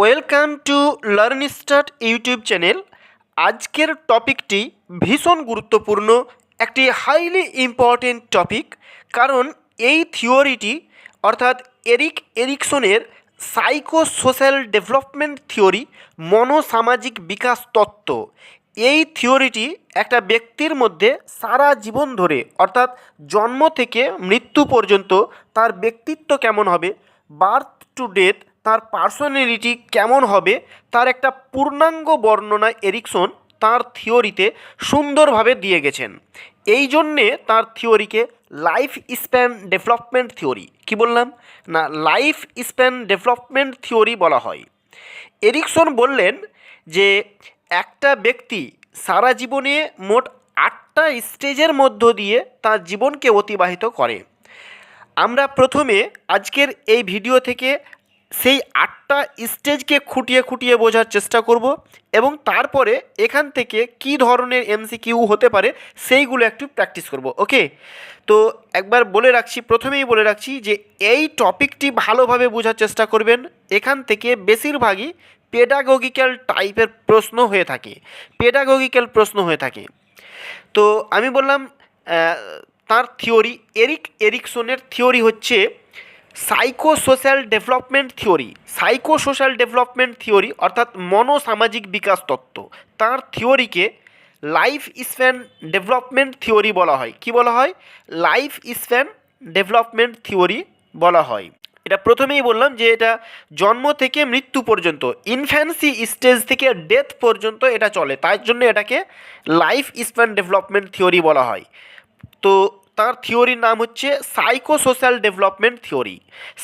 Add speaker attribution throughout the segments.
Speaker 1: Welcome to learn start YouTube channel. আজকের টপিকটি ভীষণ গুরুত্বপূর্ণ, একটি হাইলি ইম্পর্টেন্ট টপিক। কারণ এই থিওরিটি অর্থাৎ এরিকসনের সাইকো সোশ্যাল ডেভেলপমেন্ট থিওরি, মনোসামাজিক বিকাশ তত্ত্ব, এই থিওরিটি একটা ব্যক্তির মধ্যে সারা জীবন ধরে অর্থাৎ জন্ম থেকে মৃত্যু পর্যন্ত তার ব্যক্তিত্ব কেমন হবে, বার্থ টু ডেথ তার পার্সোনালিটি কেমন হবে, তার একটা পূর্ণাঙ্গ বর্ণনা এরিকসন তার থিওরিতে সুন্দরভাবে দিয়ে গেছেন। এই জন্যে তার থিওরিকে লাইফ স্প্যান ডেভেলপমেন্ট থিওরি, কি বললাম না, লাইফ স্প্যান ডেভেলপমেন্ট থিওরি বলা হয়। এরিকসন বললেন যে একটা ব্যক্তি সারা জীবনে মোট 8টা স্টেজের মধ্য দিয়ে তার জীবনকে অতিবাহিত করে। আমরা প্রথমে আজকের এই ভিডিও থেকে সেই 8টা স্টেজকে খুঁটিয়ে খুঁটিয়ে বোঝার চেষ্টা করব এবং তারপরে এখান থেকে কী ধরনের এমসিকিউ হতে পারে সেইগুলো একটু প্র্যাকটিস করব। ওকে, তো একবার বলে রাখছি, প্রথমেই বলে রাখছি যে এই টপিকটি ভালোভাবে বোঝার চেষ্টা করবেন। এখান থেকে বেশিরভাগই পেডাগোগিক্যাল টাইপের প্রশ্ন হয়ে থাকে। তো আমি বললাম তার থিওরি, এরিকসনের থিওরি হচ্ছে সাইকো সোশ্যাল ডেভেলপমেন্ট থিওরি অর্থাৎ মনোসামাজিক বিকাশ তত্ত্ব। তার থিওরিকে লাইফ স্প্যান ডেভেলপমেন্ট থিওরি বলা হয়। কি বলা হয়? লাইফ স্প্যান ডেভেলপমেন্ট থিওরি বলা হয়। এটা প্রথমেই বললাম যে এটা জন্ম থেকে মৃত্যু পর্যন্ত, ইনফ্যান্সি স্টেজ থেকে ডেথ পর্যন্ত এটা চলে, তাই জন্য এটাকে লাইফ স্প্যান ডেভেলপমেন্ট থিওরি বলা হয়। তো তার থিওরির নাম হচ্ছে psycho social development theory.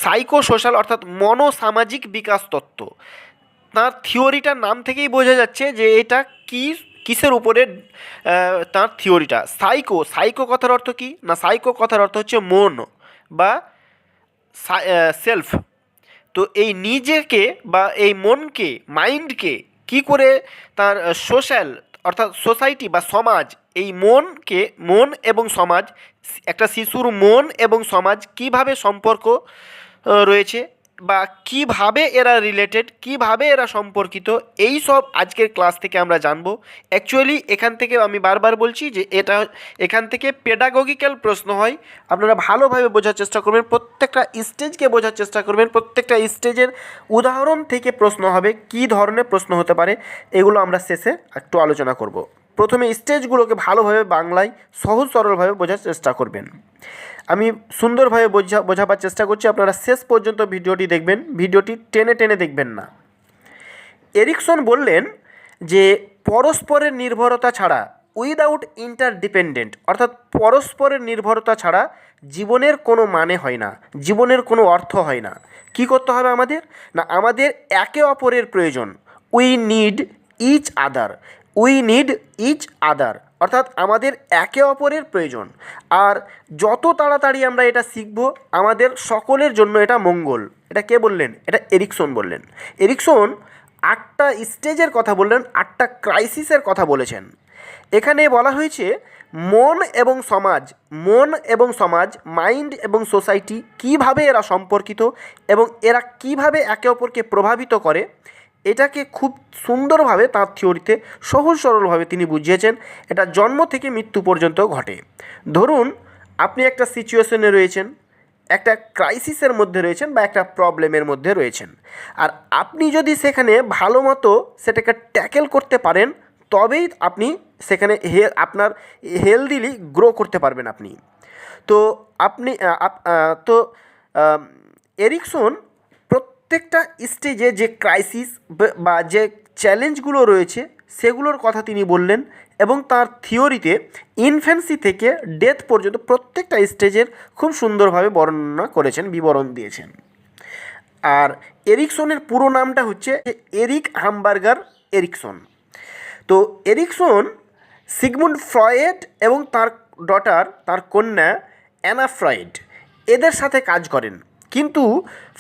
Speaker 1: Psycho social অর্থাৎ মনোসামাজিক বিকাশ তত্ত্ব। তার থিওরিটার নাম থেকেই বোঝা যাচ্ছে যে এটা কিসের উপরে তার থিওরিটা। সাইকো কথার অর্থ কী না, সাইকো কথার অর্থ হচ্ছে মন বা সেলফ। তো এই নিজেকে বা এই মনকে, মাইন্ডকে কি করে তার সোশ্যাল অর্থাৎ সোসাইটি বা সমাজ, এই মন এবং সমাজ, একটা শিশুর মন এবং সমাজ কিভাবে সম্পর্ক রয়েছে বা কিভাবে এরা রিলেটেড, কিভাবে এরা সম্পর্কিত, এই সব আজকের ক্লাস থেকে আমরা জানবো। অ্যাকচুয়ালি এখান থেকে আমি বারবার বলছি যে এখান থেকে পেডাগোগিক্যাল প্রশ্ন হয়। আপনারা ভালোভাবে বোঝার চেষ্টা করবেন, প্রত্যেকটা স্টেজকে বোঝার চেষ্টা করবেন, প্রত্যেকটা স্টেজের উদাহরণ থেকে প্রশ্ন হবে, কি ধরনের প্রশ্ন হতে পারে এগুলো আমরা শেষে একটু আলোচনা করব। প্রথমে স্টেজগুলোকে ভালোভাবে বাংলায় সহজ সরলভাবে বোঝার চেষ্টা করবেন। আমি সুন্দরভাবে বোঝাবার চেষ্টা করছি, আপনারা শেষ পর্যন্ত ভিডিওটি দেখবেন, ভিডিওটি টেনে টেনে দেখবেন না। এরিকসন বললেন যে পরস্পরের নির্ভরতা ছাড়া, উইদাউট ইন্টারডিপেন্ডেন্ট অর্থাৎ পরস্পরের নির্ভরতা ছাড়া জীবনের কোনো মানে হয় না, জীবনের কোনো অর্থ হয় না। কি করতে হবে আমাদের না, আমাদের একে অপরের প্রয়োজন। উই নিড ইচ আদার অর্থাৎ আমাদের একে অপরের প্রয়োজন। আর যত তাড়াতাড়ি আমরা এটা শিখব আমাদের সকলের জন্য এটা মঙ্গল। এটা কে বললেন? এটা এরিকসন বললেন। এরিকসন 8টা স্টেজের কথা বললেন, 8টা ক্রাইসিসের কথা বলেছেন। এখানে বলা হয়েছে মন এবং সমাজ, মাইন্ড এবং সোসাইটি কিভাবে এরা সম্পর্কিত এবং এরা কিভাবে একে অপরকে প্রভাবিত করে, এটাকে খুব সুন্দরভাবে তাঁর থিওরিতে সহজ সরলভাবে তিনি বুঝিয়েছেন। এটা জন্ম থেকে মৃত্যু পর্যন্ত ঘটে। ধরুন আপনি একটা সিচুয়েশনে রয়েছেন, একটা ক্রাইসিসের মধ্যে রয়েছেন বা একটা প্রবলেমের মধ্যে রয়েছেন, আর আপনি যদি সেখানে ভালো মতো সেটাকে ট্যাকেল করতে পারেন তবেই আপনি সেখানে আপনার হেলদিলি গ্রো করতে পারবেন আপনি। তো এরিকসন প্রত্যেকটা স্টেজে যে ক্রাইসিস বা যে চ্যালেঞ্জগুলো রয়েছে সেগুলোর কথা তিনি বললেন এবং তার থিওরিতে ইনফ্যান্সি থেকে ডেথ পর্যন্ত প্রত্যেকটা স্টেজের খুব সুন্দরভাবে বর্ণনা করেছেন, বিবরণ দিয়েছেন। আর এরিকসনের পুরো নামটা হচ্ছে এরিক হামবার্গার এরিকসন। তো এরিকসন সিগমুন্ড ফ্রয়েড এবং তার ডটার, তার কন্যা অ্যানা ফ্রয়েড, এদের সাথে কাজ করেন। কিন্তু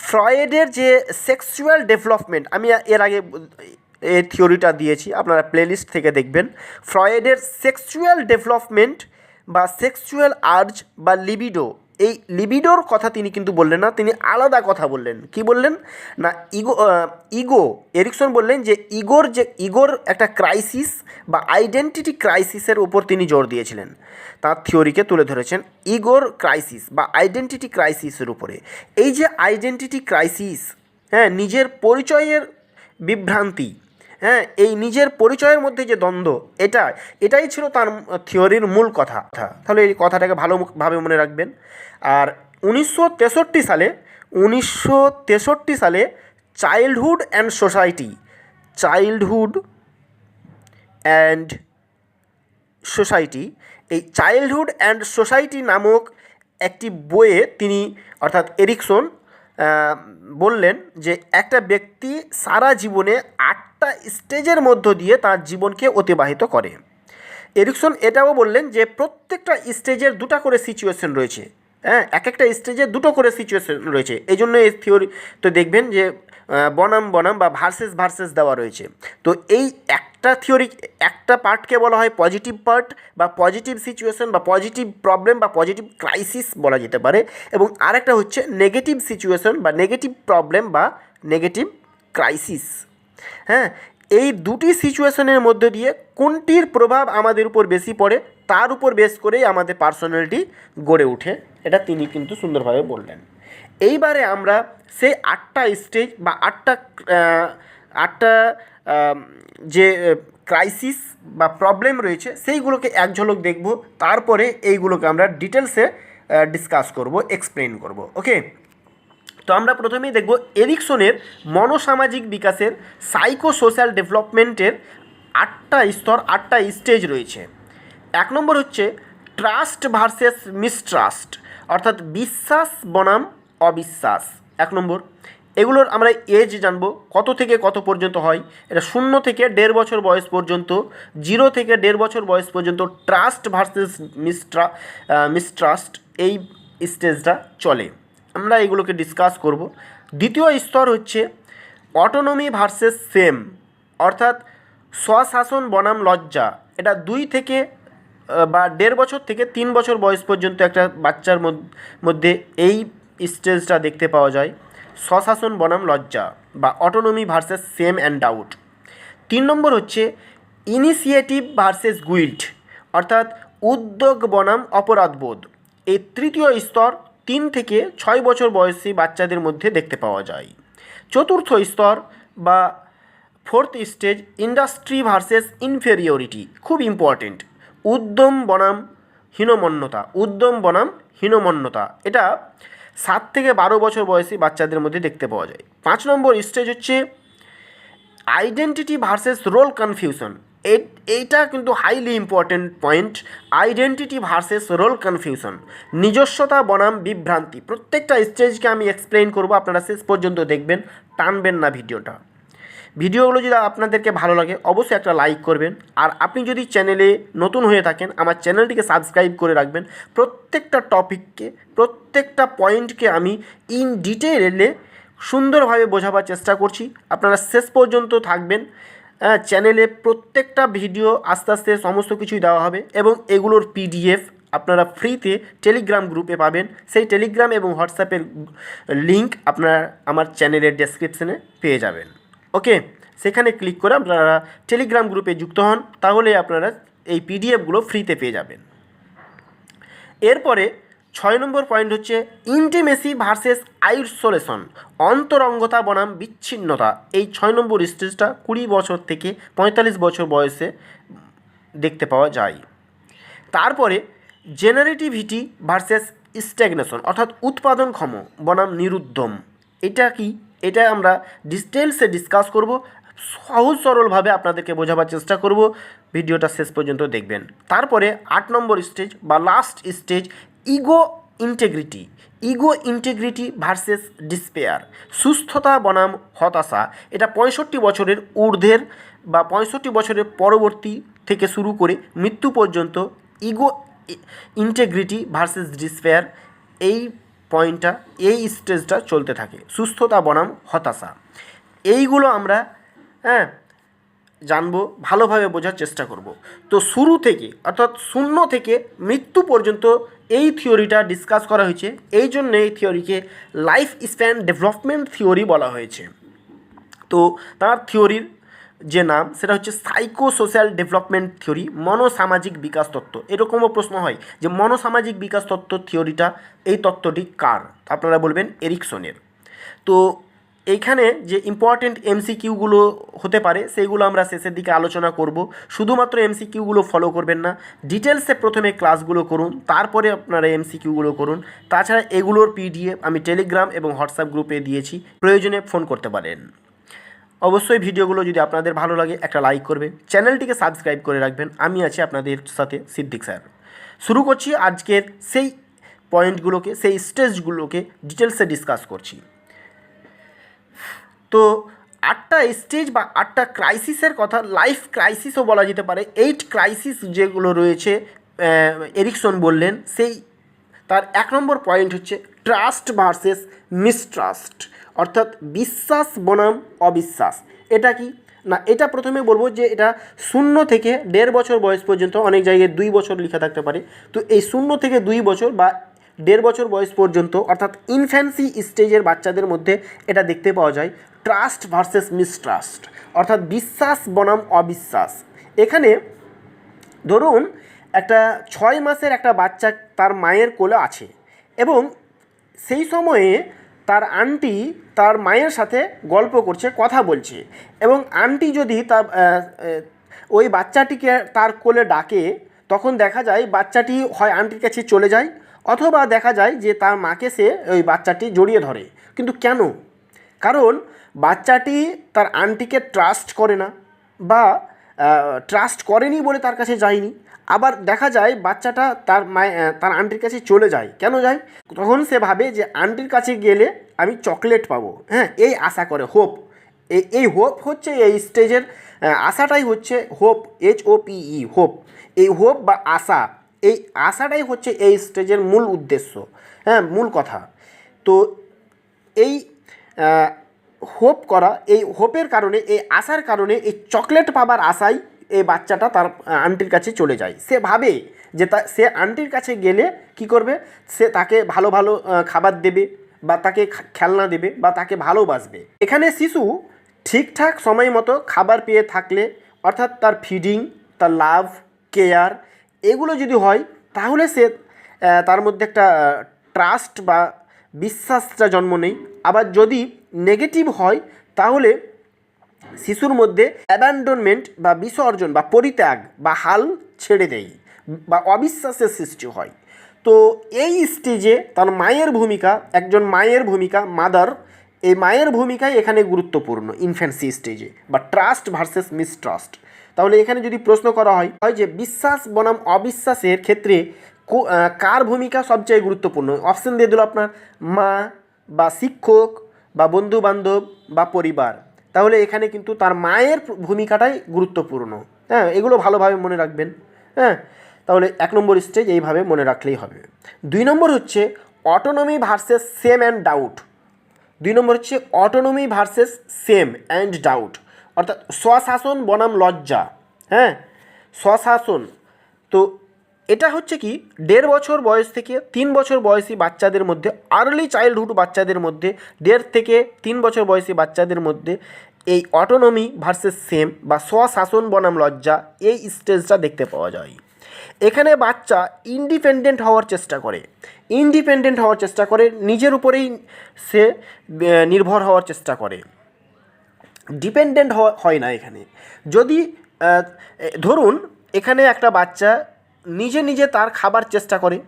Speaker 1: ফ্রয়েডের যে সেক্সুয়াল ডেভেলপমেন্ট, আমি এর আগে এই থিওরিটা দিয়েছি, আপনারা প্লেলিস্ট থেকে দেখবেন। ফ্রয়েডের সেক্সুয়াল ডেভেলপমেন্ট বা সেক্সুয়াল আর্জ বা লিবিডো, এই লিবিডোর কথা তিনি কিন্তু বললেন না, তিনি আলাদা কথা বললেন। কি বললেন না, ইগো এরিকসন বললেন যে ইগোর একটা ক্রাইসিস বা আইডেন্টিটি ক্রাইসিসের উপর তিনি জোর দিয়েছিলেন, তার থিওরিকে তুলে ধরেছেন ইগোর ক্রাইসিস বা আইডেন্টিটি ক্রাইসিসের উপরে। এই যে আইডেন্টিটি ক্রাইসিস, হ্যাঁ, নিজের পরিচয়ের বিভ্রান্তি, হ্যাঁ, এই নিজের পরিচয়ের মধ্যে যে দ্বন্দ্ব, এটাই ছিল তার থিওরির মূল কথা। তাহলে এই কথাটাকে ভালোভাবে মনে রাখবেন। আর 1963 সালে চাইল্ডহুড অ্যান্ড সোসাইটি, এই চাইল্ডহুড অ্যান্ড সোসাইটি নামক একটি বইয়ে তিনি অর্থাৎ এরিকসন বললেন যে একটা ব্যক্তি সারা জীবনে 8টা স্টেজের মধ্য দিয়ে তার জীবনকে অতিবাহিত করে। এরিকসন এটাও বললেন যে প্রত্যেকটা স্টেজের 2টা করে সিচুয়েশন রয়েছে, হ্যাঁ, এক একটা স্টেজে 2টো করে সিচুয়েশন রয়েছে। এই জন্য এই থিওরি তো দেখবেন যে বনাম বা ভার্সেস দেওয়া রয়েছে। তো এই একটা থিওরি, একটা পার্টকে বলা হয় পজিটিভ পার্ট বা পজিটিভ সিচুয়েশন বা পজিটিভ প্রবলেম বা পজিটিভ ক্রাইসিস বলা যেতে পারে, এবং আরেকটা হচ্ছে নেগেটিভ সিচুয়েশন বা নেগেটিভ প্রবলেম বা নেগেটিভ ক্রাইসিস। হ্যাঁ, এই দুটি সিচুয়েশনের মধ্যে দিয়ে কোনটির প্রভাব আমাদের উপর বেশি পড়ে তার উপর বেস করেই আমাদের পার্সোনালিটি গড়ে ওঠে, এটা তিনি কিন্তু সুন্দরভাবে বললেন। এইবারে আমরা সেই 8টা স্টেজ বা 8টা যে ক্রাইসিস বা প্রবলেম রয়েছে সেইগুলোকে এক ঝলক দেখব, তারপরে এইগুলোকে আমরা ডিটেলসে ডিসকাস করব, এক্সপ্লেন করব। ওকে, তো আমরা প্রথমেই দেখব এরিকসনের মনোসামাজিক বিকাশের সাইকোসোশ্যাল ডেভেলপমেন্টের 8টা স্তর, 8টা স্টেজ রয়েছে। 1 নম্বর হচ্ছে ট্রাস্ট ভার্সেস মিসট্রাস্ট, অর্থাৎ বিশ্বাস বনাম অবিশ্বাস। 1 নম্বর, এগুলোর আমরা এজ জানবো কত থেকে কত পর্যন্ত হয়। এটা 0 থেকে 1.5 বছর বয়স পর্যন্ত, 0 থেকে 1.5 বছর বয়স পর্যন্ত ট্রাস্ট ভার্সেস মিসট্রাস্ট এই স্টেজটা চলে। আমরা এগুলোকে ডিসকাস করব। দ্বিতীয় স্তর হচ্ছে অটোনমি ভার্সেস ফেম, অর্থাৎ স্বশাসন বনাম লজ্জা। এটা 2 থেকে বা 1.5 বছর থেকে 3 বছর বয়স পর্যন্ত একটা বাচ্চার মধ্যে এই স্টেজটা দেখতে পাওয়া যায়, স্বশাসন বনাম লজ্জা বা autonomy versus fame and doubt. 3 নম্বর হচ্ছে ইনিশিয়েটিভ ভার্সেস গুইল্ট, অর্থাৎ উদ্যোগ বনাম অপরাধবোধ। এই তৃতীয় স্তর 3 থেকে 6 বছর বয়সী বাচ্চাদের মধ্যে দেখতে পাওয়া যায়। চতুর্থ স্তর বা 4th stage industry versus inferiority, খুব ইম্পর্টেন্ট, উদ্যম বনাম হীনমন্যতা। এটা 7 থেকে 12 বছর বয়সী বাচ্চাদের মধ্যে দেখতে পাওয়া যায়। 5 নম্বর স্টেজ হচ্ছে আইডেন্টিটি ভার্সেস রোল কনফিউশন। এইটা কিন্তু highly important point, identity versus role confusion, নিজস্বতা বনাম বিভ্রান্তি। প্রত্যেকটা স্টেজকে আমি এক্সপ্লেন করব, আপনারা শেষ পর্যন্ত দেখবেন, টানবেন না ভিডিওগুলো যদি আপনাদেরকে ভালো লাগে অবশ্যই একটা লাইক করবেন। আর আপনি যদি চ্যানেলে নতুন হয়ে থাকেন আমার চ্যানেলটিকে সাবস্ক্রাইব করে রাখবেন। প্রত্যেকটা টপিককে, প্রত্যেকটা পয়েন্টকে আমি ইন ডিটেইলে সুন্দরভাবে বোঝাবার চেষ্টা করছি, আপনারা শেষ পর্যন্ত থাকবেন। চ্যানেলে প্রত্যেকটা ভিডিও আস্তে আস্তে সমস্ত কিছুই দেওয়া হবে, এবং এগুলোর পিডিএফ আপনারা ফ্রিতে টেলিগ্রাম গ্রুপে পাবেন। সেই টেলিগ্রাম এবং হোয়াটসঅ্যাপের লিঙ্ক আপনারা আমার চ্যানেলের ডেসক্রিপশনে পেয়ে যাবেন। ওকে, সেখানে ক্লিক করে আপনারা টেলিগ্রাম গ্রুপে যুক্ত হন, তাহলে আপনারা এই পিডিএফগুলো ফ্রিতে পেয়ে যাবেন। এরপরে 6 নম্বর পয়েন্ট হচ্ছে ইন্টিমেসি ভার্সেস আইসোলেশন, অন্তরঙ্গতা বনাম বিচ্ছিন্নতা। এই 6 নম্বর স্টেজটা 20 বছর থেকে 45 বছর বয়সে দেখতে পাওয়া যায়। তারপরে জেনারেটিভিটি ভার্সেস স্ট্যাগনেশন, অর্থাৎ উৎপাদনক্ষম বনাম নিরুদ্যম। এটা কি, এটা আমরা ডিটেলসে ডিসকাস করব, সহজ সরলভাবে আপনাদেরকে বোঝাবার চেষ্টা করব, ভিডিওটা শেষ পর্যন্ত দেখবেন। তারপরে 8 নম্বর স্টেজ বা last stage ego integrity versus despair, সুস্থতা বনাম হতাশা। এটা 65 বছরের ঊর্ধ্বের বা 65 বছরের পরবর্তী থেকে শুরু করে মৃত্যু পর্যন্ত ইগো ইন্টিগ্রিটি ভার্সেস ডিসপেয়ার এই পয়েন্টটা, এই স্টেজটা চলতে থাকে, সুস্থতা বনাম হতাশা। এইগুলো আমরা জানবো, ভালোভাবে বোঝার চেষ্টা করব। তো শুরু থেকে অর্থাৎ 0 থেকে মৃত্যু পর্যন্ত এই থিওরিটা ডিসকাস করা হয়েছে, এই জন্য এই থিওরিকে লাইফ স্প্যান ডেভেলপমেন্ট থিওরি বলা হয়েছে। তো তার থিওরির যে নাম সেটা হচ্ছে সাইকো সোশ্যাল ডেভেলপমেন্ট থিওরি, মনোসামাজিক বিকাশ তত্ত্ব। এরকমও প্রশ্ন হয় যে মনোসামাজিক বিকাশ তত্ত্ব থিওরিটা, এই তত্ত্বটি কার? আপনারা বলবেন এরিকসনের। তো এইখানে যে ইম্পর্টেন্ট এমসিকিউগুলো হতে পারে সেইগুলো আমরা শেষের দিকে আলোচনা করব। শুধুমাত্র এমসিকিউগুলো ফলো করবেন না, ডিটেলসে প্রথমে ক্লাসগুলো করুন, তারপরে আপনারা এমসিকিউগুলো করুন। তাছাড়া এগুলোর পিডিএফ আমি টেলিগ্রাম এবং হোয়াটসঅ্যাপ গ্রুপে দিয়েছি, প্রয়োজনে ফোন করতে পারেন। অবশ্যই ভিডিওগুলো যদি আপনাদের ভালো লাগে একটা লাইক করবেন, চ্যানেলটিকে সাবস্ক্রাইব করে রাখবেন। আমি আছি আপনাদের সাথে সিদ্দিক স্যার। শুরু করছি আজকের সেই পয়েন্টগুলোকে, সেই স্টেজগুলোকে ডিটেলসে ডিসকাস করছি। তো 8টা স্টেজ বা 8টা ক্রাইসিসের কথা, লাইফ ক্রাইসিসও বলা যেতে পারে। 8 ক্রাইসিস যেগুলো রয়েছে এরিকসন বললেন, সেই তার 1 নম্বর পয়েন্ট হচ্ছে ট্রাস্ট ভার্সেস মিসট্রাস্ট, অর্থাৎ বিশ্বাস বনাম অবিশ্বাস। এটা কি না, এটা প্রথমে বলবো যে এটা 0 থেকে 1.5 বছর বয়স পর্যন্ত, অনেক জায়গায় 2 বছর লেখা থাকতে পারে। তো এই 0 থেকে 2 বছর বা 1.5 বছর বয়স পর্যন্ত, অর্থাৎ ইনফ্যান্সি স্টেজের বাচ্চাদের মধ্যে এটা দেখতে পাওয়া যায়, ট্রাস্ট ভার্সেস মিসট্রাস্ট, অর্থাৎ বিশ্বাস বনাম অবিশ্বাস। এখানে ধরুন একটা 6 মাসের একটা বাচ্চা তার মায়ের কোলে আছে এবং সেই সময়ে তার আন্টি তার মায়ের সাথে গল্প করছে, কথা বলছে, এবং আন্টি যদি ওই বাচ্চাটিকে তার কোলে ডাকে, তখন দেখা যায় বাচ্চাটি হয় আন্টির কাছে চলে যায়, অথবা দেখা যায় যে তার মাকে সে ওই বাচ্চাটি জড়িয়ে ধরে। কিন্তু কেন? কারণ বাচ্চাটি তার আন্টিকে ট্রাস্ট করে না, বা ট্রাস্ট করেনি বলে তার কাছে যায়নি। আবার দেখা যায় বাচ্চাটা তার আন্টির কাছে চলে যায়। কেন যায়? তখন সে ভাবে যে আন্টির কাছে গেলে আমি চকলেট পাবো, হ্যাঁ, এই আশা করে, হোপ। এই হোপ হচ্ছে এই স্টেজের, আশাটাই হচ্ছে হোপ, HOPE, হোপ। এই হোপ বা আশা, এই আশাটাই হচ্ছে এই স্টেজের মূল উদ্দেশ্য, হ্যাঁ, মূল কথা। তো এই হোপ করা, এই হোপের কারণে, এই আশার কারণে, এই চকলেট পাবার আশায় এই বাচ্চাটা তার আন্টির কাছে চলে যায়। সে ভাবে যে সে আন্টির কাছে গেলে কি করবে, সে তাকে ভালো ভালো খাবার দেবে, বা তাকে খেলনা দেবে, বা তাকে ভালোবাসবে। এখানে শিশু ঠিকঠাক সময় মতো খাবার পেয়ে থাকলে, অর্থাৎ তার ফিডিং, তার লাভ, কেয়ার, এগুলো যদি হয়, তাহলে সে তার মধ্যে একটা ট্রাস্ট বা বিশ্বাসটা জন্ম নেই। আবার যদি নেগেটিভ হয়, তাহলে শিশুর মধ্যে অ্যাবান্ডনমেন্ট বা বিসর্জন বা পরিত্যাগ বা হাল ছেড়ে দেয়, বা অবিশ্বাসের সৃষ্টি হয়। তো এই স্টেজে তার মায়ের ভূমিকা, একজন মায়ের ভূমিকা, মাদার, এই মায়ের ভূমিকাই এখানে গুরুত্বপূর্ণ ইনফ্যান্সি স্টেজে, বা ট্রাস্ট ভার্সেস মিসট্রাস্ট। তাহলে এখানে যদি প্রশ্ন করা হয় যে বিশ্বাস বনাম অবিশ্বাসের ক্ষেত্রে কার ভূমিকা সবচেয়ে গুরুত্বপূর্ণ, অপশন দিয়ে দিল আপনার মা, বা শিক্ষক, বা বন্ধু বান্ধব, বা পরিবার। তাহলে এখানে কিন্তু তার মায়ের ভূমিকাটাই গুরুত্বপূর্ণ, হ্যাঁ, এগুলো ভালোভাবে মনে রাখবেন, হ্যাঁ। তাহলে 1 নম্বর স্টেজ এইভাবে মনে রাখলেই হবে। 2 নম্বর হচ্ছে autonomy versus shame and doubt. 2 নম্বর হচ্ছে autonomy versus shame and doubt, অর্থাৎ স্বশাসন বনাম লজ্জা, হ্যাঁ, স্বশাসন। তো এটা হচ্ছে কি, 1.5 বছর বয়স থেকে 3 বছর বয়সী বাচ্চাদের মধ্যে, আর্লি চাইল্ডহুড বাচ্চাদের মধ্যে, 1.5 থেকে 3 বছর বয়সী বাচ্চাদের মধ্যে এই অটোনমি ভার্সেস সেম বা স্বশাসন বনাম লজ্জা, এই স্টেজটা দেখতে পাওয়া যায়। এখানে বাচ্চা ইন্ডিপেন্ডেন্ট হওয়ার চেষ্টা করে, নিজের উপরেই সে নির্ভর হওয়ার চেষ্টা করে, ডিপেন্ডেন্ট হয় না। এখানে যদি ধরুন এখানে একটা বাচ্চা নিজে নিজে তার খাবার চেষ্টা করে,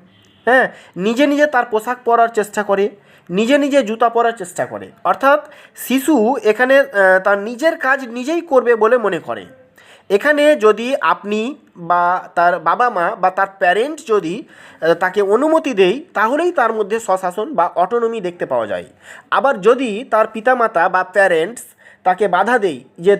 Speaker 1: হ্যাঁ, নিজে নিজে তার পোশাক পরার চেষ্টা করে, নিজে নিজে জুতা পরার চেষ্টা করে, অর্থাৎ শিশু এখানে তার নিজের কাজ নিজেই করবে বলে মনে করে। এখানে যদি আপনি বা তার বাবা মা বা তার প্যারেন্ট যদি তাকে অনুমতি দেয়, তাহলেই তার মধ্যে স্বশাসন বা অটোনমি দেখতে পাওয়া যায়। আবার যদি তার পিতামাতা বা প্যারেন্টস তাকে বাধা দেয় যে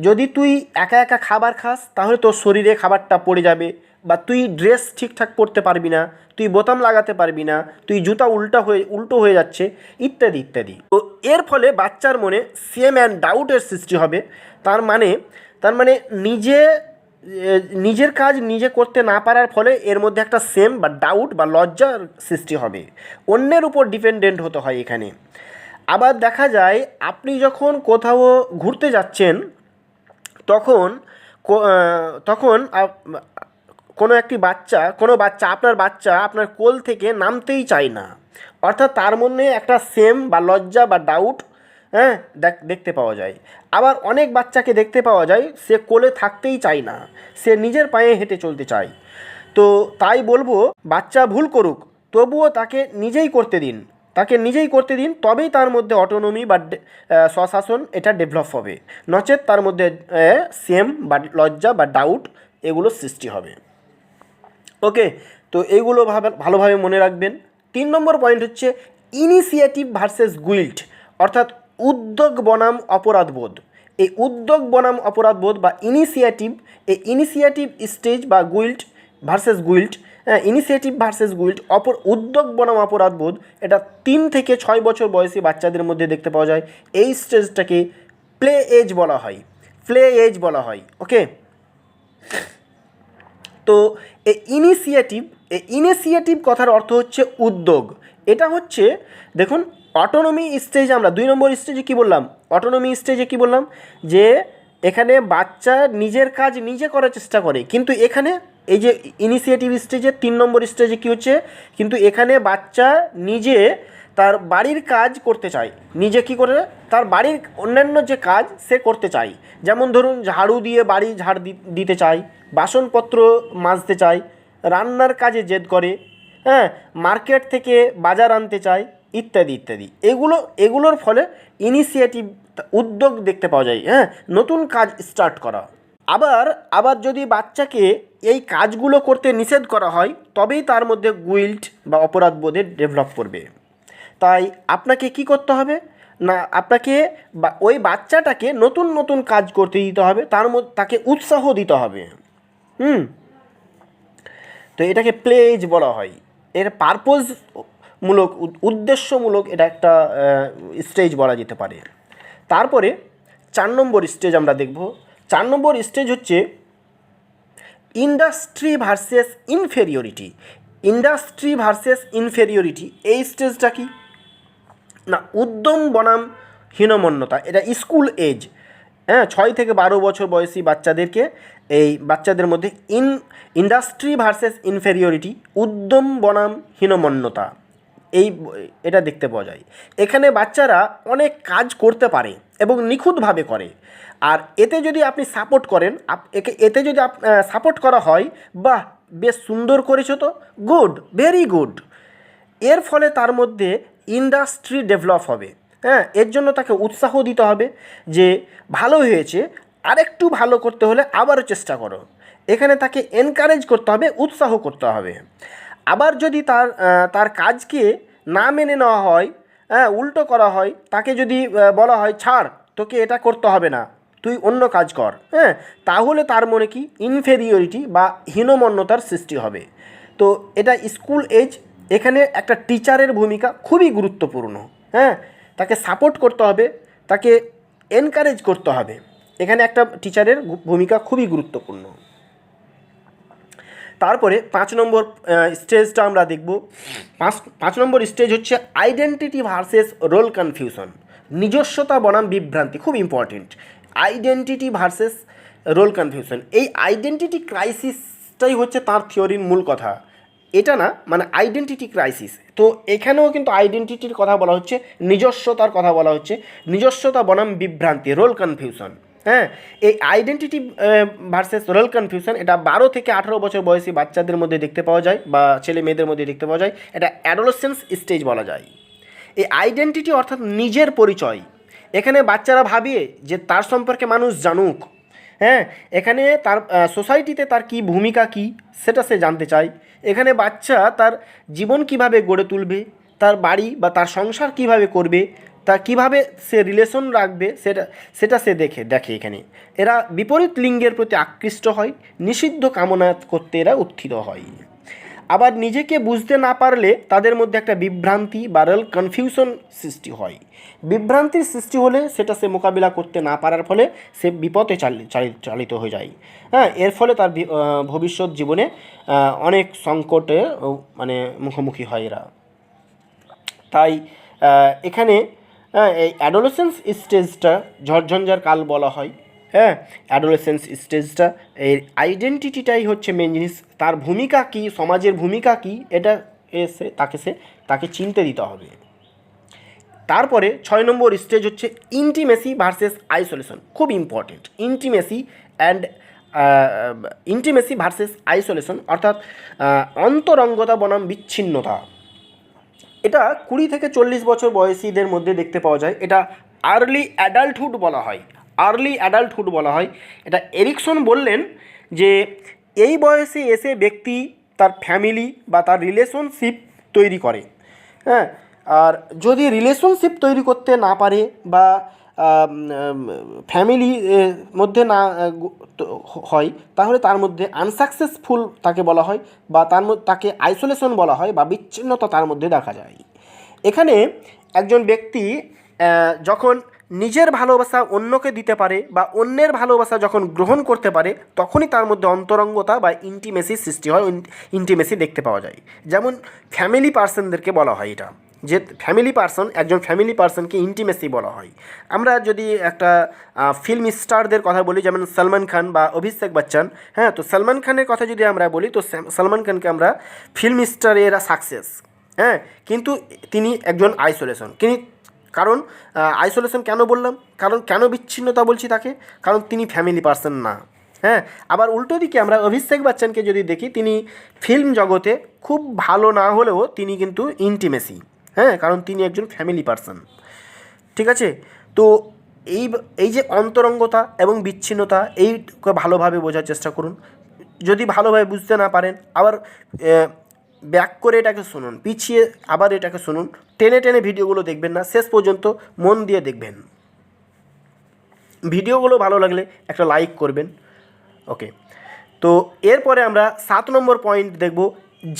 Speaker 1: যদি তুই একা একা খাবার খাস, তাহলে তোর শরীরে খাবারটা পড়ে যাবে, বা তুই ড্রেস ঠিকঠাক পরতে পারবি না, তুই বোতাম লাগাতে পারবি না, তুই জুতা উল্টো হয়ে যাচ্ছে, ইত্যাদি ইত্যাদি। তো এর ফলে বাচ্চার মনে সেম অ্যান্ড ডাউটের সৃষ্টি হবে। তার মানে নিজে নিজের কাজ নিজে করতে না পারার ফলে এর মধ্যে একটা সেম বা ডাউট বা লজ্জার সৃষ্টি হবে, অন্যের উপর ডিপেন্ডেন্ট হতে হয় এখানে। আবার দেখা যায় আপনি যখন কোথাও ঘুরতে যাচ্ছেন তখন তখন কোনো বাচ্চা আপনার কোল থেকে নামতেই চায় না, অর্থাৎ তার মধ্যে একটা সেম বা লজ্জা বা ডাউট, হ্যাঁ, দেখতে পাওয়া যায়। আবার অনেক বাচ্চাকে দেখতে পাওয়া যায় সে কোলে থাকতেই চায় না, সে নিজের পায়ে হেঁটে চলতে চায়। তো তাই বলবো, বাচ্চা ভুল করুক তবুও তাকে নিজেই করতে দিন, তবেই তার মধ্যে অটোনমি বা স্বশাসন এটা ডেভেলপ হবে, নচেত তার মধ্যে সেম বা লজ্জা বা ডাউট এগুলো সৃষ্টি হবে। ওকে, তো এইগুলো ভালোভাবে মনে রাখবেন। 3 নম্বর পয়েন্ট হচ্ছে ইনিশিয়েটিভ ভার্সেস গুইল্ট, অর্থাৎ উদ্যোগ বনাম অপরাধবোধ। এই উদ্যোগ বনাম অপরাধবোধ বা ইনিশিয়েটিভ স্টেজ বা গুইল্ট, ইনিশিয়েটিভ ভার্সেস গুইল্ট, উদ্যোগ বনাম অপরাধবোধ, এটা 3 থেকে 6 বছর বয়সী বাচ্চাদের মধ্যে দেখতে পাওয়া যায়। এই স্টেজটাকে প্লে এজ বলা হয়। ওকে, তো এই ইনিশিয়েটিভ কথার অর্থ হচ্ছে উদ্যোগ। এটা হচ্ছে, দেখুন, অটোনমি স্টেজ আমরা 2 নম্বর স্টেজে কী বললাম, যে এখানে বাচ্চা নিজের কাজ নিজে করার চেষ্টা করে, কিন্তু এখানে এই যে ইনিশিয়েটিভ স্টেজে 3 নম্বর স্টেজে কী হচ্ছে, কিন্তু এখানে বাচ্চা নিজে তার বাড়ির কাজ করতে চায়, নিজে কী করে তার বাড়ির অন্যান্য যে কাজ সে করতে চায়। যেমন ধরুন, ঝাড়ু দিয়ে বাড়ি দিতে চায়, বাসনপত্র মাজতে চায়, রান্নার কাজে জেদ করে, হ্যাঁ, মার্কেট থেকে বাজার আনতে চায়, ইত্যাদি ইত্যাদি। এগুলোর ফলে ইনিশিয়েটিভ উদ্যোগ দেখতে পাওয়া যায়, হ্যাঁ, নতুন কাজ স্টার্ট করা। আবার যদি বাচ্চাকে এই কাজগুলো করতে নিষেধ করা হয় তবেই তার মধ্যে গুইল্ট বা অপরাধবোধের ডেভেলপ করবে। তাই আপনাকে কি করতে হবে না, আপনাকে ওই বাচ্চাটাকে নতুন কাজ করতে দিতে হবে, তাকে উৎসাহ দিতে হবে। তো এটাকে প্লে এজ বলা হয়। এর উদ্দেশ্যমূলক এটা একটা স্টেজ বলা যেতে পারে। তারপরে 4 নম্বর স্টেজ আমরা দেখব। 4 নম্বর স্টেজ হচ্ছে ইন্ডাস্ট্রি ভার্সেস ইনফেরিয়রিটি। এই স্টেজটা কি না, উদ্যম বনাম হীনমন্যতা। এটা স্কুল এজ, হ্যাঁ, 6 থেকে 12 বছর বয়সী বাচ্চাদের মধ্যে ইন্ডাস্ট্রি ভার্সেস ইনফেরিয়রিটি, উদ্যম বনাম হীনমন্যতা, এটা দেখতে পাওয়া যায়। এখানে বাচ্চারা অনেক কাজ করতে পারে এবং নিখুঁতভাবে করে, আর এতে যদি আপনি সাপোর্ট করেন, এতে যদি সাপোর্ট করা হয়, বাহ, বেশ সুন্দর করেছো তো, গুড, ভেরি গুড, এর ফলে তার মধ্যে ইন্ডাস্ট্রি ডেভেলপ হবে। হ্যাঁ, এর জন্য তাকে উৎসাহ দিতে হবে যে ভালো হয়েছে, আরেকটু ভালো করতে হলে আবারও চেষ্টা করো। এখানে তাকে এনকারেজ করতে হবে, উৎসাহ করতে হবে। আবার যদি তার কাজকে না মেনে নেওয়া হয়, হ্যাঁ, উল্টো করা হয়, তাকে যদি বলা হয় ছাড়, তোকে এটা করতে হবে না, তুই অন্য কাজ কর, হ্যাঁ, তাহলে তার মনে কি ইনফেরিয়রিটি বা হীনমন্যতার সৃষ্টি হবে। তো এটা স্কুল এজ। এখানে একটা টিচারের ভূমিকা খুবই গুরুত্বপূর্ণ, হ্যাঁ, তাকে সাপোর্ট করতে হবে, তাকে এনকারেজ করতে হবে। এখানে একটা টিচারের ভূমিকা খুবই গুরুত্বপূর্ণ। তারপরে 5 নম্বর স্টেজটা আমরা দেখব। 5 নম্বর স্টেজ হচ্ছে আইডেন্টিটি ভার্সেস রোল কনফিউশন, নিজস্বতা বনাম বিভ্রান্তি। খুব important, identity versus role confusion. এই আইডেন্টিটি ক্রাইসিসটাই হচ্ছে তার থিওরির মূল কথা। এটা না, মানে আইডেন্টিটি ক্রাইসিস। তো এখানেও কিন্তু আইডেন্টিটির কথা বলা হচ্ছে, নিজস্বতার কথা বলা হচ্ছে, নিজস্বতা বনাম বিভ্রান্তি, রোল কনফিউশন। হ্যাঁ, এই আইডেন্টিটি ভার্সেস রোল কনফিউশন এটা 12 থেকে 18 বছর বয়সী বাচ্চাদের মধ্যে দেখতে পাওয়া যায় বা ছেলে মেয়েদের মধ্যে দেখতে পাওয়া যায়। এটা অ্যাডোলেসেন্স স্টেজ বলা যায়। এই আইডেন্টিটি অর্থাৎ নিজের পরিচয়, এখানে বাচ্চারা ভাবে যে তার সম্পর্কে মানুষ জানুক, হ্যাঁ, এখানে তার সোসাইটিতে তার কী ভূমিকা কী সেটা সে জানতে চায়। এখানে বাচ্চা তার জীবন কিভাবে গড়ে তুলবে, তার বাড়ি বা তার সংসার কিভাবে করবে, তা কিভাবে সে রিলেশন রাখবে, সেটা সে দেখে এখানে এরা বিপরীত লিঙ্গের প্রতি আকৃষ্ট হয়, নিষিদ্ধ কামনা করতে এরা উত্থিত হয়। আবার নিজেকে বুঝতে না পারলে তাদের মধ্যে একটা বিভ্রান্তি বা কনফিউশন সৃষ্টি হয়। বিভ্রান্তির সৃষ্টি হলে সেটা সে মোকাবিলা করতে না পারার ফলে সে বিপদে চালিত হয়ে যায়। হ্যাঁ, এর ফলে তার ভবিষ্যৎ জীবনে অনেক সংকটে মানে মুখোমুখি হয় এরা। তাই এখানে এই অ্যাডোলেসেন্স স্টেজটা ঝড়ঝঞ্ঝার কাল বলা হয়। হ্যাঁ, অ্যাডোলেসেন্স স্টেজটা এর আইডেন্টিটিটাই হচ্ছে মেন জিনিস। তার ভূমিকা কী, সমাজের ভূমিকা কী, এটা তাকে চিনতে দিতে হবে। তারপরে 6 নম্বর স্টেজ হচ্ছে ইন্টিমেসি ভার্সেস আইসোলেশন। খুব ইম্পর্টেন্ট, ইন্টিমেসি ভার্সেস আইসোলেশন, অর্থাৎ অন্তরঙ্গতা বনাম বিচ্ছিন্নতা। এটা 20 থেকে 40 বছর বয়সীদের মধ্যে দেখতে পাওয়া যায়। এটা আর্লি অ্যাডাল্টহুড বলা হয়। এটা এরিকসন বললেন যে এই বয়সে এসে ব্যক্তি তার ফ্যামিলি বা তার রিলেশনশিপ তৈরি করে। হ্যাঁ, আর যদি রিলেশনশিপ তৈরি করতে না পারে বা ফ্যামিলি মধ্যে না হয়, তাহলে তার মধ্যে আনসাকসেসফুল তাকে বলা হয়, বা তাকে আইসোলেশন বলা হয়, বা বিচ্ছিন্নতা তার মধ্যে দেখা যায়। এখানে একজন ব্যক্তি যখন নিজের ভালোবাসা অন্যকে দিতে পারে বা অন্যের ভালোবাসা যখন গ্রহণ করতে পারে, তখনই তার মধ্যে অন্তরঙ্গতা বা ইন্টিমেসি সৃষ্টি হয়, ইন্টিমেসি দেখতে পাওয়া যায়। যেমন ফ্যামিলি পার্সনদেরকে বলা হয় এটা, যে একজন ফ্যামিলি পার্সনকে ইন্টিমেসি বলা হয়। আমরা যদি একটা ফিল্ম স্টারদের কথা বলি, যেমন সলমান খান বা অভিষেক বচ্চন, হ্যাঁ, তো সলমান খানের কথা যদি আমরা বলি, তো সলমান খানকে আমরা ফিল্ম স্টারে এরা সাকসেস, হ্যাঁ, কিন্তু তিনি একজন আইসোলেশন। কারণ আইসোলেশন কেন বললাম, কেন বিচ্ছিন্নতা বলছি তাকে, কারণ তিনি ফ্যামিলি পার্সন না। হ্যাঁ, আবার উল্টো দিকে আমরা অভিষেক বচ্চনকে যদি দেখি, তিনি ফিল্ম জগতে খুব ভালো না হলেও তিনি কিন্তু ইন্টিমেসি, হ্যাঁ, কারণ তিনি একজন ফ্যামিলি পার্সন। ঠিক আছে, তো এই যে অন্তরঙ্গতা এবং বিচ্ছিন্নতা, এইকে ভালোভাবে বোঝার চেষ্টা করুন। যদি ভালোভাবে বুঝতে না পারেন, আবার ব্যাক করে এটাকে শুনুন, পিছিয়ে আবার এটাকে শুনুন, টেনে ভিডিওগুলো দেখবেন না, শেষ পর্যন্ত মন দিয়ে দেখবেন। ভিডিওগুলো ভালো লাগলে একটা লাইক করবেন। ওকে, তো এরপরে আমরা 7 নম্বর পয়েন্ট দেখব,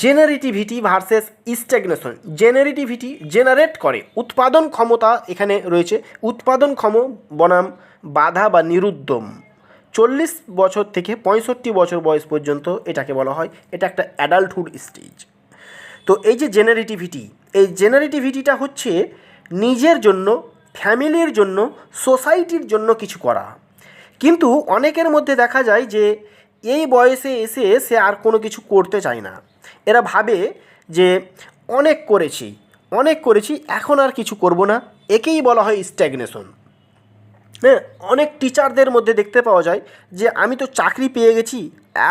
Speaker 1: জেনারেটিভিটি ভার্সেস স্ট্যাগনেশন। জেনারেটিভিটি জেনারেট করে, উৎপাদন ক্ষমতা এখানে রয়েছে, উৎপাদনক্ষম বনাম বাধা বা নিরুদ্যম। 40 বছর থেকে 65 বছর বয়স পর্যন্ত এটাকে বলা হয়। এটা একটা অ্যাডাল্টহুড স্টেজ। তো এই যে জেনারেটিভিটিটা হচ্ছে নিজের জন্য, ফ্যামিলির জন্য, সোসাইটির জন্য কিছু করা। কিন্তু অনেকের মধ্যে দেখা যায় যে এই বয়সে এসে সে আর কোনো কিছু করতে চায় না। এরা ভাবে যে অনেক করেছি, এখন আর কিছু করব না। একেই বলা হয় স্ট্যাগনেশন। হ্যাঁ, অনেক টিচারদের মধ্যে দেখতে পাওয়া যায় যে আমি তো চাকরি পেয়ে গেছি,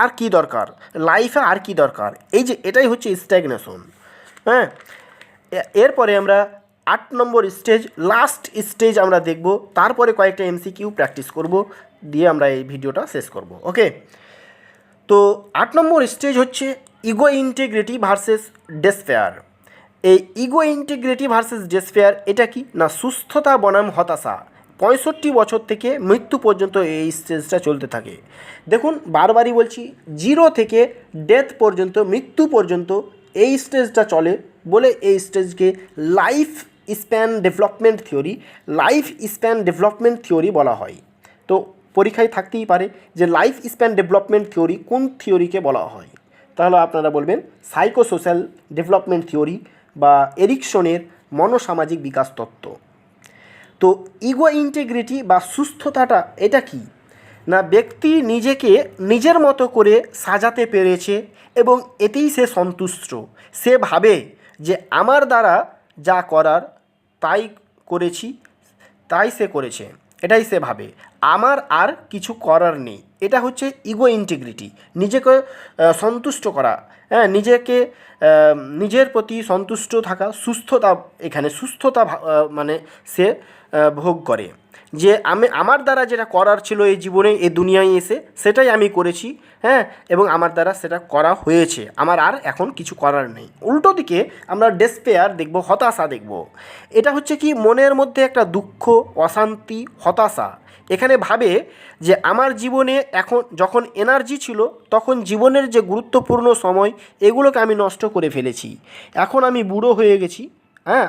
Speaker 1: আর কি দরকার লাইফে, আর কি দরকার। এটাই হচ্ছে স্ট্যাগনেশন। হ্যাঁ, এরপরে আমরা 8 নম্বর স্টেজ, লাস্ট স্টেজ আমরা দেখব, তারপরে কয়েকটা এমসিকিউ প্র্যাকটিস করব, দিয়ে আমরা এই ভিডিওটা শেষ করব। ওকে, তো 8 নম্বর স্টেজ হচ্ছে ইগো ইন্টিগ্রিটি ভার্সেস ডেসপেয়ার। এই ইগো ইন্টিগ্রিটি ভার্সেস ডেসপেয়ার এটা কি না, সুস্থতা বনাম হতাশা। 65 বছর থেকে মৃত্যু পর্যন্ত এই স্টেজটা চলতে থাকে। দেখুন, বারবারই বলছি, 0 থেকে ডেথ পর্যন্ত, মৃত্যু পর্যন্ত এই স্টেজটা চলে বলে এই স্টেজকে লাইফ স্প্যান ডেভেলপমেন্ট থিওরি বলা হয়। তো পরীক্ষায় থাকতেই পারে যে লাইফ স্প্যান ডেভেলপমেন্ট থিওরি কোন থিওরিকে বলা হয়, তাহলে আপনারা বলবেন সাইকোসোশ্যাল ডেভেলপমেন্ট থিওরি বা এরিকসনের মনোসামাজিক বিকাশ তত্ত্ব। তো ইগো ইন্টিগ্রিটি বা সুস্থতাটা এটা কি না, ব্যক্তি নিজেকে নিজের মতো করে সাজাতে পেরেছে এবং এতেই সে সন্তুষ্ট। সে ভাবে যে আমার দ্বারা যা করার তাই সে করেছে, এটাই সে ভাবে, আমার আর কিছু করার নেই। এটা হচ্ছে ইগো ইন্টিগ্রিটি, নিজেকে সন্তুষ্ট করা। হ্যাঁ, নিজের প্রতি সন্তুষ্ট থাকা, সুস্থতা মানে সে ভোগ করে যে আমার দ্বারা যেটা করার ছিল এই জীবনে, এই দুনিয়ায় এসে, সেটাই আমি করেছি। হ্যাঁ, এবং আমার দ্বারা সেটা করা হয়েছে, আমার আর এখন কিছু করার নেই। উল্টো দিকে আমরা ডেসপেয়ার দেখব, হতাশা দেখব। এটা হচ্ছে কি, মনের মধ্যে একটা দুঃখ, অশান্তি, হতাশা, এখানে ভাবে যে আমার জীবনে এখন যখন এনার্জি ছিল তখন জীবনের যে গুরুত্বপূর্ণ সময় এগুলোকে আমি নষ্ট করে ফেলেছি। এখন আমি বুড়ো হয়ে গেছি, হ্যাঁ,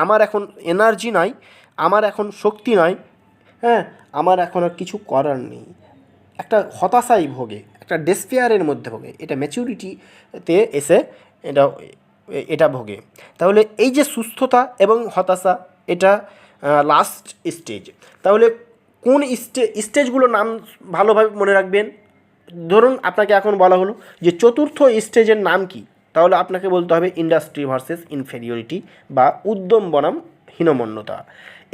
Speaker 1: আমার এখন এনার্জি নাই, আমার এখন শক্তি নাই, হ্যাঁ, আমার এখন আর কিছু করার নেই। একটা হতাশায় ভোগে, একটা ডেসপেয়ারের মধ্যে ভোগে, এটা ম্যাচুরিটিতে এসে এটা এটা ভোগে। তাহলে এই যে সুস্থতা এবং হতাশা, এটা লাস্ট স্টেজ। তাহলে কোন স্টেজগুলোর নাম ভালোভাবে মনে রাখবেন? ধরুন আপনাকে এখন বলা হলো যে চতুর্থ স্টেজের নাম কি, তাহলে আপনাকে বলতে হবে ইন্ডাস্ট্রি ভার্সেস ইনফেরিয়রিটি বা উদ্যম বনাম হীনমন্যতা।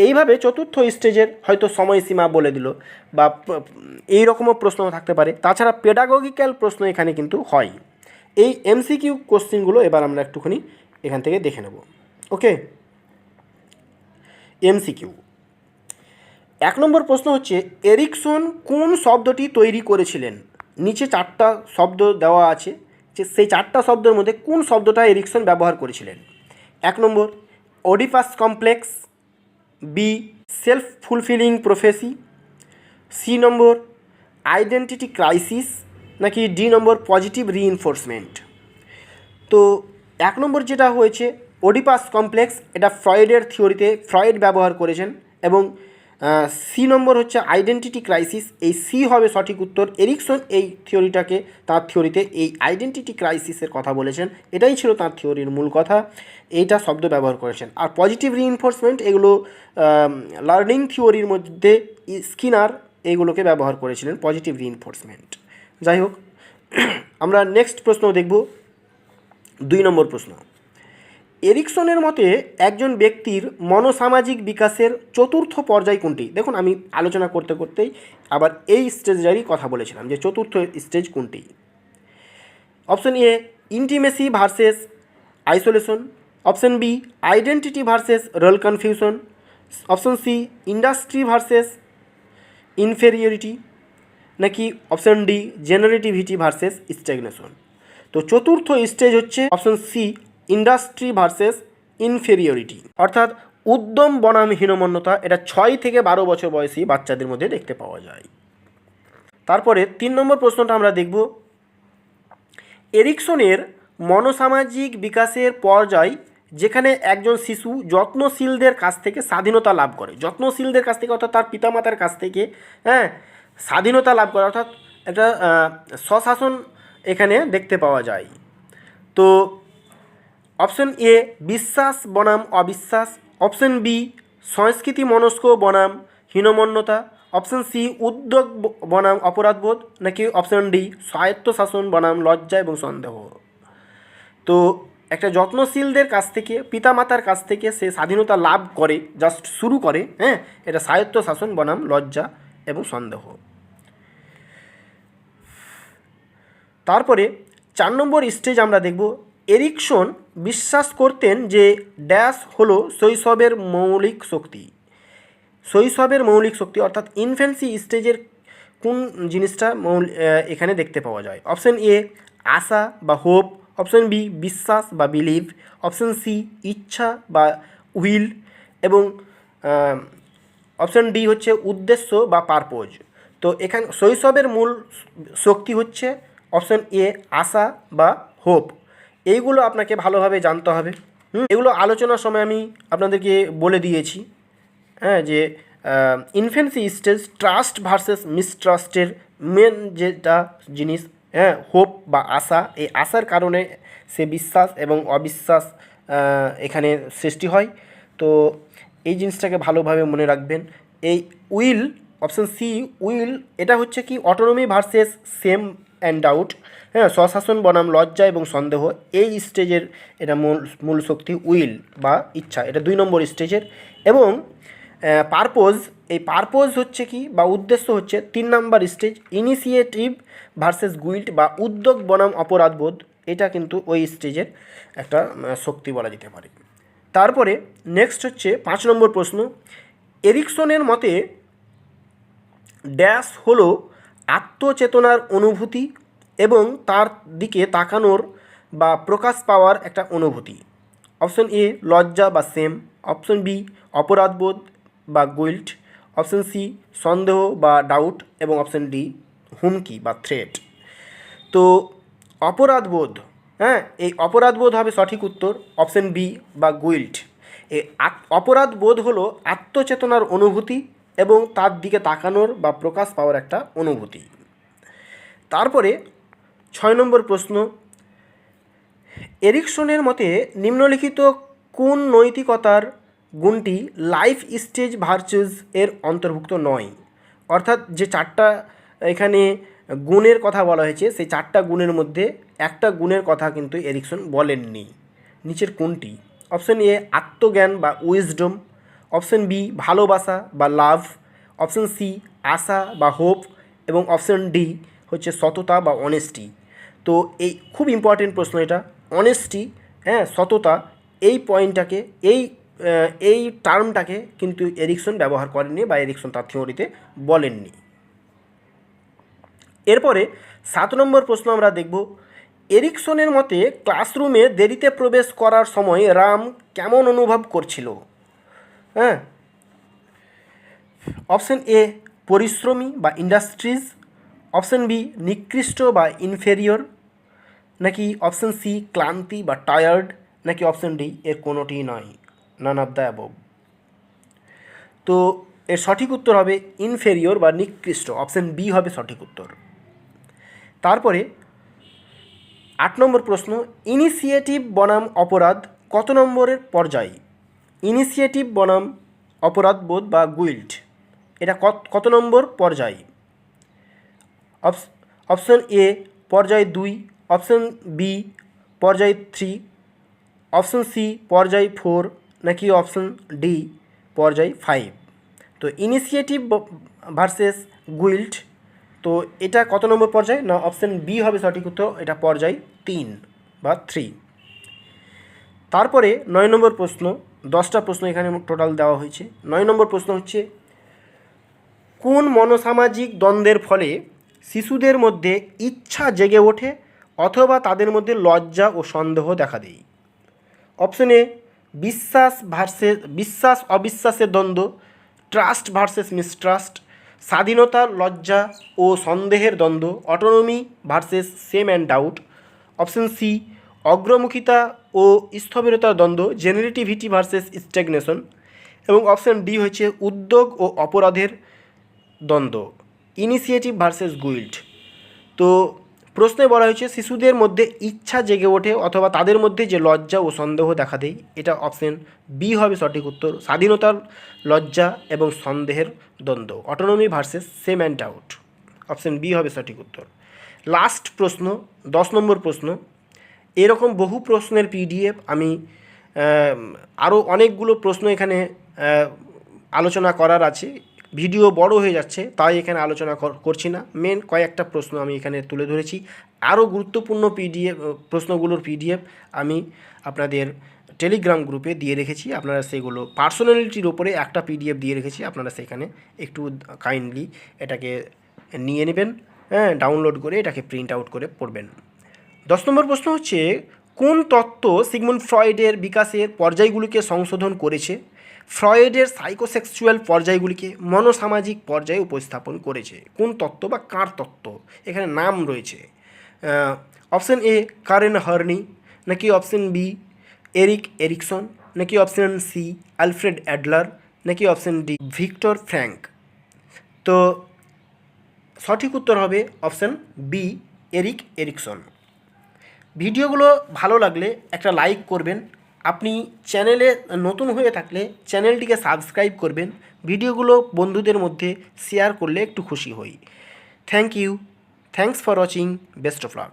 Speaker 1: এইভাবে চতুর্থ স্টেজের হয়তো সময়সীমা বলে দিল বা এই রকমও প্রশ্ন থাকতে পারে। তাছাড়া পেডাগজিক্যাল প্রশ্ন এখানে কিন্তু হয়। এই এমসিকিউ কোশ্চেনগুলো এবার আমরা একটুখানি এখান থেকে দেখে নেব। ওকে, এমসিকিউ 1 নম্বর প্রশ্ন হচ্ছে, এরিকসন কোন শব্দটি তৈরি করেছিলেন? নিচে 4টা শব্দ দেওয়া আছে, যে সেই 4টা শব্দের মধ্যে কোন শব্দটা এরিকসন ব্যবহার করেছিলেন? 1 নম্বর Oedipus complex, B self fulfilling prophecy, C নম্বর আইডেন্টিটি ক্রাইসিস, নাকি ডি নম্বর পজিটিভ রিইনফোর্সমেন্ট? তো 1 নম্বর যেটা হয়েছে ওডিপাস কমপ্লেক্স, এটা ফ্রয়েডের থিওরিতে ফ্রয়েড ব্যবহার করেছেন। এবং সি নম্বর হচ্ছে আইডেন্টিটি ক্রাইসিস, এই সি হবে সঠিক উত্তর। এরিকসন এই থিওরিটাকে, তার থিওরিতে এই আইডেন্টিটি ক্রাইসিসের কথা বলেছেন, এটাই ছিল তার থিওরির মূল কথা, এইটা শব্দ ব্যবহার করেছেন। আর পজিটিভ রিইনফোর্সমেন্ট এগুলো লার্নিং থিওরির মধ্যে স্কিনার এইগুলোকে ব্যবহার করেছিলেন, পজিটিভ রিইনফোর্সমেন্ট। যাই হোক, আমরা নেক্সট প্রশ্ন দেখব। 2 নম্বর প্রশ্ন, এরিকসনের মতে একজন ব্যক্তির মনোসামাজিক বিকাশের চতুর্থ পর্যায় কোনটি? দেখুন, আমি আলোচনা করতে করতেই আবার এই স্টেজেরই কথা বলেছিলাম যে চতুর্থ স্টেজ কোনটি। Option A intimacy versus isolation, option B identity versus role confusion, option C industry versus inferiority, নাকি option D generativity versus stagnation? তো চতুর্থ স্টেজ হচ্ছে option C industry versus inferiority, অর্থাৎ উদ্যম বনাম হীনমন্যতা। এটা 6 থেকে 12 বছর বয়সী বাচ্চাদের মধ্যে দেখতে পাওয়া যায়। তারপরে 3 নম্বর প্রশ্নটা আমরা দেখব, এরিকসনের মনোসামাজিক বিকাশের পর্যায় যেখানে একজন শিশু যত্নশীলদের কাছ থেকে স্বাধীনতা লাভ করে, যত্নশীলদের কাছ থেকে অর্থাৎ তার পিতামাতার কাছ থেকে, হ্যাঁ, স্বাধীনতা লাভ করে, অর্থাৎ একটা স্বশাসন এখানে দেখতে পাওয়া যায়। তো অপশন এ বিশ্বাস বনাম অবিশ্বাস, অপশন বি সংস্কৃতি মনস্ক বনাম হীনমন্যতা, অপশন সি উদ্যোগ বনাম অপরাধবোধ, নাকি অপশন ডি স্বায়ত্তশাসন বনাম লজ্জা এবং সন্দেহ? তো একটা যত্নশীলদের কাছ থেকে, পিতামাতার কাছ থেকে সে স্বাধীনতা লাভ করে, জাস্ট শুরু করে, হ্যাঁ, এটা স্বায়ত্তশাসন বনাম লজ্জা এবং সন্দেহ। তারপরে 4 নম্বর স্টেজ আমরা দেখব, এরিকসন বিশ্বাস করতেন যে ড্যাশ হলো শৈশবের মৌলিক শক্তি। শৈশবের মৌলিক শক্তি অর্থাৎ ইনফ্যান্সি স্টেজের কোন জিনিসটা এখানে দেখতে পাওয়া যায়? অপশন এ আশা বা হোপ, অপশন বি বিশ্বাস বা বিলিভ, অপশন সি ইচ্ছা বা উইল, এবং অপশন ডি হচ্ছে উদ্দেশ্য বা পারপোজ। তো এখানে শৈশবের মূল শক্তি হচ্ছে অপশন এ আশা বা হোপ। এইগুলো আপনাকে ভালোভাবে জানতে হবে। এগুলো আলোচনার সময় আমি আপনাদেরকে বলে দিয়েছি, হ্যাঁ, যে ইনফ্যান্সি স্টেজ ট্রাস্ট ভার্সেস মিসট্রাস্টের মেন যেটা জিনিস, হ্যাঁ, হোপ বা আশা, এই আশার কারণে সে বিশ্বাস এবং অবিশ্বাস এখানে সৃষ্টি হয়। তো এই জিনিসটাকে ভালোভাবে মনে রাখবেন। এই উইল, অপশন সি উইল, এটা হচ্ছে কি autonomy versus shame and doubt, হ্যাঁ, স্বশাসন বনাম লজ্জা এবং সন্দেহ। এই স্টেজের এটা মূল শক্তি উইল বা ইচ্ছা, এটা 2 নম্বর স্টেজের। এবং পারপোজ, এই পারপোজ হচ্ছে কি বা উদ্দেশ্য হচ্ছে 3 নম্বর স্টেজ, ইনিশিয়েটিভ ভার্সেস গুইল্ট বা উদ্যোগ বনাম অপরাধবোধ, এটা কিন্তু ওই স্টেজের একটা শক্তি বলা যেতে পারে। তারপরে নেক্সট হচ্ছে 5 নম্বর প্রশ্ন, এরিকসনের মতে ড্যাশ হলো আত্মচেতনার অনুভূতি এবং তার দিকে তাকানোর বা প্রকাশ পাওয়ার একটা অনুভূতি। অপশন এ লজ্জা বা সেম, অপশন বি অপরাধবোধ বা গিল্ট, অপশন সি সন্দেহ বা ডাউট এবং অপশন ডি হুমকি বা থ্রেট। তো অপরাধবোধ, হ্যাঁ, এই অপরাধবোধ হবে সঠিক উত্তর, অপশন বি বা গুইল্ট। এই অপরাধবোধ হলো আত্মচেতনার অনুভূতি এবং তার দিকে তাকানোর বা প্রকাশ পাওয়ার একটা অনুভূতি। তারপরে 6 নম্বর প্রশ্ন, এরিকসনের মতে নিম্নলিখিত কোন নৈতিকতার গুণটি লাইফ স্টেজ ভার্চুস এর অন্তর্ভুক্ত নয়? অর্থাৎ যে 4টা এখানে গুণের কথা বলা হয়েছে সেই 4টা গুণের মধ্যে একটা গুণের কথা কিন্তু এরিকসন বলেননি। নিচের কোনটি? অপশন এ আত্মজ্ঞান বা উইজডম, অপশন বি ভালোবাসা বা লাভ, অপশন সি আশা বা হোপ এবং অপশন ডি হচ্ছে সততা বা অনেস্টি। তো এই খুব ইম্পর্টেন্ট প্রশ্ন এটা, অনেস্টি, হ্যাঁ, সততা, এই পয়েন্টটাকে এই টার্মটাকে কিন্তু এরিকসন ব্যবহার করেননি বা এরিকসন তার থিওরিতে বলেননি। এরপরে 7 নম্বর প্রশ্ন আমরা দেখব, এরিকসনের মতে ক্লাসরুমে দেরিতে প্রবেশ করার সময় রাম কেমন অনুভব করছিল? হ্যাঁ, অপশন এ পরিশ্রমী বা ইন্ডাস্ট্রিজ, অপশন বি নিকৃষ্ট বা ইনফেরিয়র, নাকি অপশন সি ক্লান্তি বা টায়ার্ড, নাকি অপশন ডি এর কোনোটিই নয়, নান অফ দ্য অ্যাবভ। তো এর সঠিক উত্তর হবে ইনফেরিয়র বা নিকৃষ্ট, অপশন বি হবে সঠিক উত্তর। তারপরে 8 নম্বর প্রশ্ন, ইনিশিয়েটিভ বনাম অপরাধ কত নম্বরের পর্যায়? ইনিশিয়েটিভ বনাম অপরাধবোধ বা গুইল্ট, এটা কত নম্বর পর্যায়? অপশন এ পর্যায় 2, অপশন বি পর্যায় 3, অপশন সি পর্যায় 4, নাকি অপশন ডি পর্যায় 5। তো ইনিশিয়েটিভ ভার্সেস গুইল্ট, তো এটা কত নম্বর পর্যায়? না, অপশন বি হবে সঠিক উত্তর, এটা পর্যায় 3 বা 3। তারপরে 9 নম্বর প্রশ্ন, 10টা প্রশ্ন এখানে টোটাল দেওয়া হয়েছে। 9 নম্বর প্রশ্ন হচ্ছে, কোন মনোসামাজিক দ্বন্দ্বের ফলে শিশুদের মধ্যে ইচ্ছা জেগে ওঠে অথবা তাদের মধ্যে লজ্জা ও সন্দেহ দেখা দেয়? অপশন এ বিশ্বাস অবিশ্বাসের দ্বন্দ্ব, ট্রাস্ট ভার্সেস মিসট্রাস্ট, স্বাধীনতা লজ্জা ও সন্দেহের দ্বন্দ্ব, autonomy versus shame and doubt, option C অগ্রমুখিতা ও স্থবিরতার দ্বন্দ্ব, জেনারেটিভিটি ভার্সেস স্ট্যাগনেশন, এবং অপশন ডি হচ্ছে উদ্যোগ ও অপরাধের দ্বন্দ্ব, ইনিশিয়েটিভ ভার্সেস গুইল্ট। তো প্রশ্নে বলা হয়েছে শিশুদের মধ্যে ইচ্ছা জেগে ওঠে অথবা তাদের মধ্যে যে লজ্জা ও সন্দেহ দেখা দেয়, এটা অপশন বি হবে সঠিক উত্তর, স্বাধীনতার লজ্জা এবং সন্দেহের দ্বন্দ্ব, autonomy versus shame and doubt, option B হবে সঠিক উত্তর। লাস্ট প্রশ্ন 10 নম্বর প্রশ্ন, এরকম বহু প্রশ্নের পিডিএফ আমি আরও অনেকগুলো প্রশ্ন এখানে আলোচনা করার আছে, ভিডিও বড় হয়ে যাচ্ছে তাই এখানে আলোচনা করছি না, মেন কয়েকটা প্রশ্ন আমি এখানে তুলে ধরেছি। আরও গুরুত্বপূর্ণ প্রশ্নগুলোর পিডিএফ আমি আপনাদের টেলিগ্রাম গ্রুপে দিয়ে রেখেছি, আপনারা সেগুলো পার্সোনালিটির ওপরে একটা পিডিএফ দিয়ে রেখেছি, আপনারা সেখানে একটু কাইন্ডলি এটাকে নিয়ে নেবেন, হ্যাঁ, ডাউনলোড করে এটাকে প্রিন্ট আউট করে পড়বেন। 10 নম্বর প্রশ্ন হচ্ছে, কোন তত্ত্ব সিগমুন্ড ফ্রয়েডের বিকাশের পর্যায়গুলিকে সংশোধন করেছে? ফ্রয়েডের সাইকোসেক্সুয়াল পর্যায়গুলিকে মনোসামাজিক পর্যায়ে উপস্থাপন করেছে। কোন তত্ত্ব বা কার তত্ত্ব? এখানে নাম রয়েছে, অপশন এ কারেন হার্নি, নাকি অপশন বি এরিকসন, নাকি অপশন সি আলফ্রেড অ্যাডলার, নাকি অপশন ডি ভিক্টর ফ্র্যাঙ্ক। তো সঠিক উত্তর হবে অপশন বি এরিকসন। ভিডিওগুলো ভালো লাগলে একটা লাইক করবেন, আপনি চ্যানেলে নতুন হয়ে থাকলে চ্যানেলটিকে সাবস্ক্রাইব করবেন, ভিডিওগুলো বন্ধুদের মধ্যে শেয়ার করলে একটু খুশি হই। Thank you, thanks for watching, best of lakh.